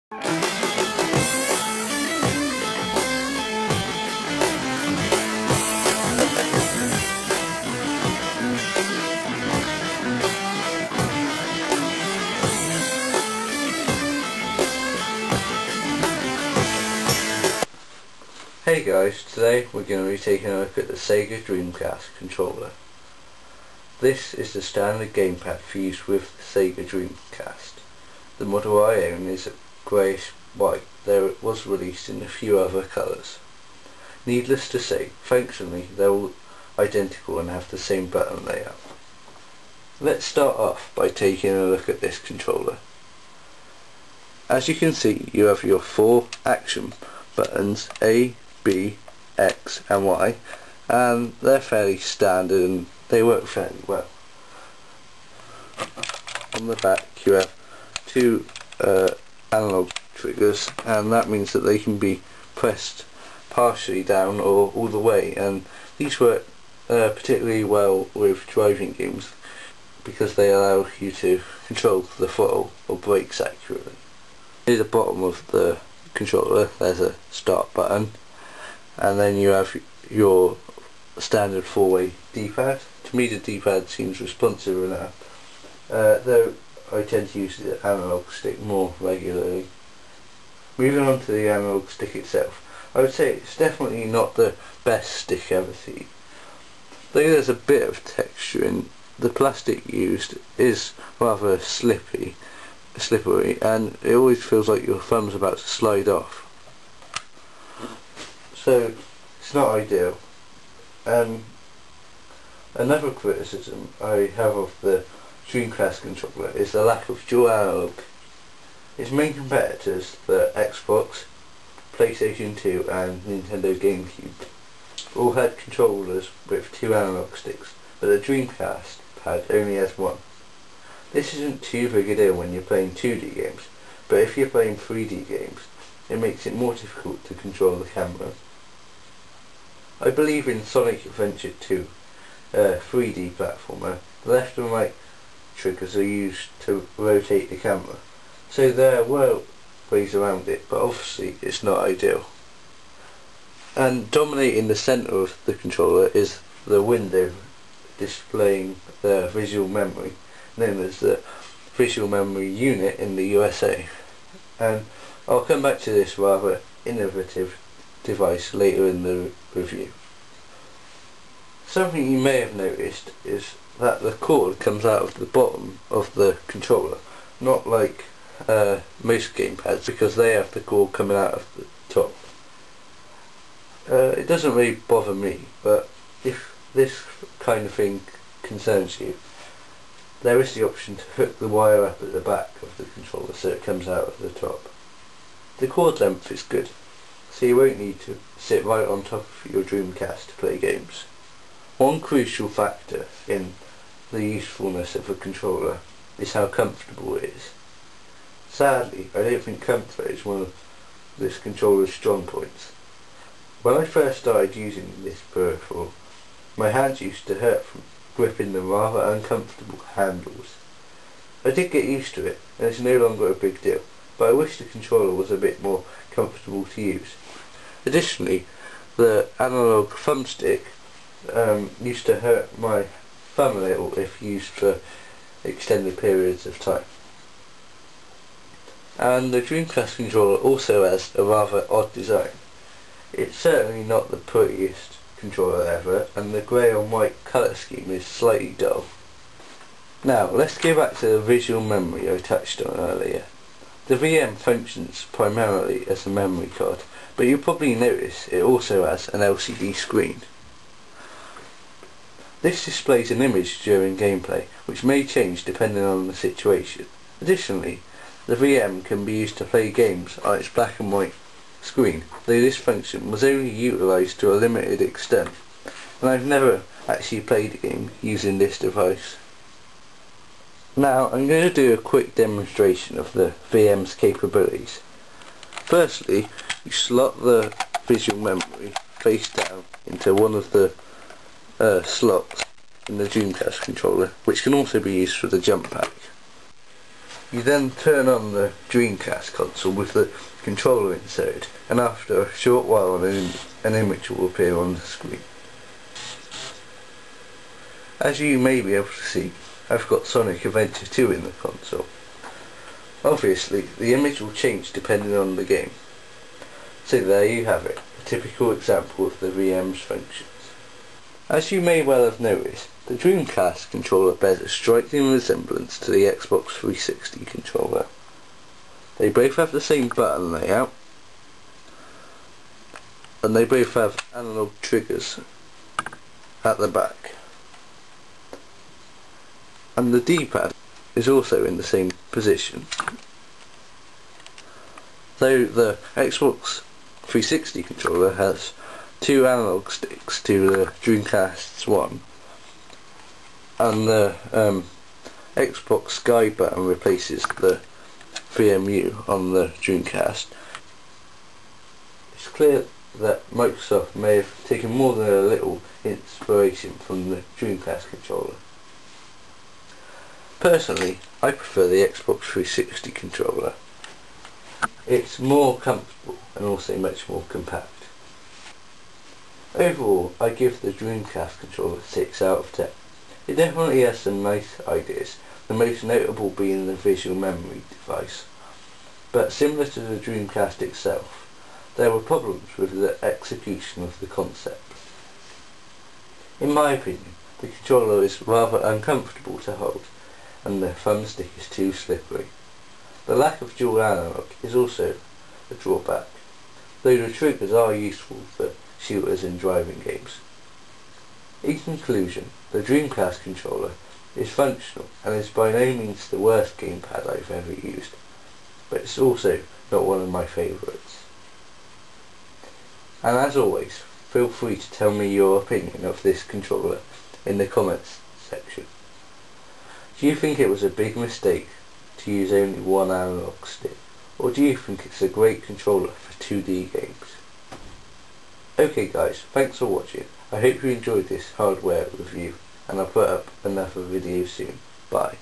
Hey guys, today we're going to be taking a look at the Sega Dreamcast Controller. This is the standard gamepad for use with the Sega Dreamcast. The model I own is a greyish white, though it was released in a few other colours. Needless to say, functionally they're all identical and have the same button layout. Let's start off by taking a look at this controller. As you can see, you have your 4 action buttons, A, B, X and Y, and they're fairly standard and they work fairly well. On the back you have 2 analog triggers, and that means that they can be pressed partially down or all the way, and these work particularly well with driving games because they allow you to control the throttle or brakes accurately. Near the bottom of the controller there's a start button, and then you have your standard 4-way D-pad. To me the D-pad seems responsive enough, though I tend to use the analog stick more regularly. Moving on to the analog stick itself, I would say it's definitely not the best stick ever seen. Though there's a bit of texture in, the plastic used is rather slippery, and it always feels like your thumb's about to slide off. So it's not ideal. Another criticism I have of the Dreamcast controller is the lack of dual analog. Its main competitors, the Xbox, PlayStation 2 and Nintendo GameCube, all had controllers with 2 analog sticks, but the Dreamcast pad only has 1. This isn't too big a deal when you're playing 2D games, but if you're playing 3D games, it makes it more difficult to control the camera. I believe in Sonic Adventure 2, a 3D platformer, the left and right triggers are used to rotate the camera, so there were ways around it, but obviously it's not ideal. And dominating the centre of the controller is the window displaying the visual memory, known as the visual memory unit in the USA, and I'll come back to this rather innovative device later in the review. Something you may have noticed is that the cord comes out of the bottom of the controller, not like most gamepads, because they have the cord coming out of the top. It doesn't really bother me, but if this kind of thing concerns you, there is the option to hook the wire up at the back of the controller so it comes out of the top. The cord length is good, so you won't need to sit right on top of your Dreamcast to play games. One crucial factor in the usefulness of a controller is how comfortable it is. Sadly, I don't think comfort is one of this controller's strong points. When I first started using this peripheral, my hands used to hurt from gripping the rather uncomfortable handles. I did get used to it, and it's no longer a big deal, but I wish the controller was a bit more comfortable to use. Additionally, the analog thumbstick used to hurt my thumb a little if used for extended periods of time. And the Dreamcast controller also has a rather odd design. It's certainly not the prettiest controller ever, and the grey and white colour scheme is slightly dull. Now let's go back to the visual memory I touched on earlier. The VM functions primarily as a memory card, but you'll probably notice it also has an LCD screen. This displays an image during gameplay, which may change depending on the situation. Additionally, the VM can be used to play games on its black and white screen, though this function was only utilised to a limited extent, and I've never actually played a game using this device. Now I'm going to do a quick demonstration of the VM's capabilities. Firstly, you slot the visual memory face down into one of the slots in the Dreamcast controller, which can also be used for the jump pack. You then turn on the Dreamcast console with the controller inserted, and after a short while an image will appear on the screen. As you may be able to see, I've got Sonic Adventure 2 in the console. Obviously, the image will change depending on the game. So there you have it, a typical example of the VM's functions. As you may well have noticed, the Dreamcast controller bears a striking resemblance to the Xbox 360 controller. They both have the same button layout, and they both have analog triggers at the back. And the D-pad is also in the same position. Though the Xbox 360 controller has two analog sticks to the Dreamcast's one, and the Xbox guide button replaces the VMU on the Dreamcast. It's clear that Microsoft may have taken more than a little inspiration from the Dreamcast controller. Personally, I prefer the Xbox 360 controller. It's more comfortable and also much more compact. Overall, I give the Dreamcast controller 6 out of 10. It definitely has some nice ideas, the most notable being the visual memory device. But similar to the Dreamcast itself, there were problems with the execution of the concept. In my opinion, the controller is rather uncomfortable to hold, and the thumbstick is too slippery. The lack of dual analog is also a drawback, though the triggers are useful for shooters and driving games. In conclusion, the Dreamcast controller is functional and is by no means the worst gamepad I've ever used, but it's also not one of my favourites. And as always, feel free to tell me your opinion of this controller in the comments section. Do you think it was a big mistake to use only one analog stick, or do you think it's a great controller for 2D games? Okay guys, thanks for watching. I hope you enjoyed this hardware review, and I'll put up another video soon. Bye.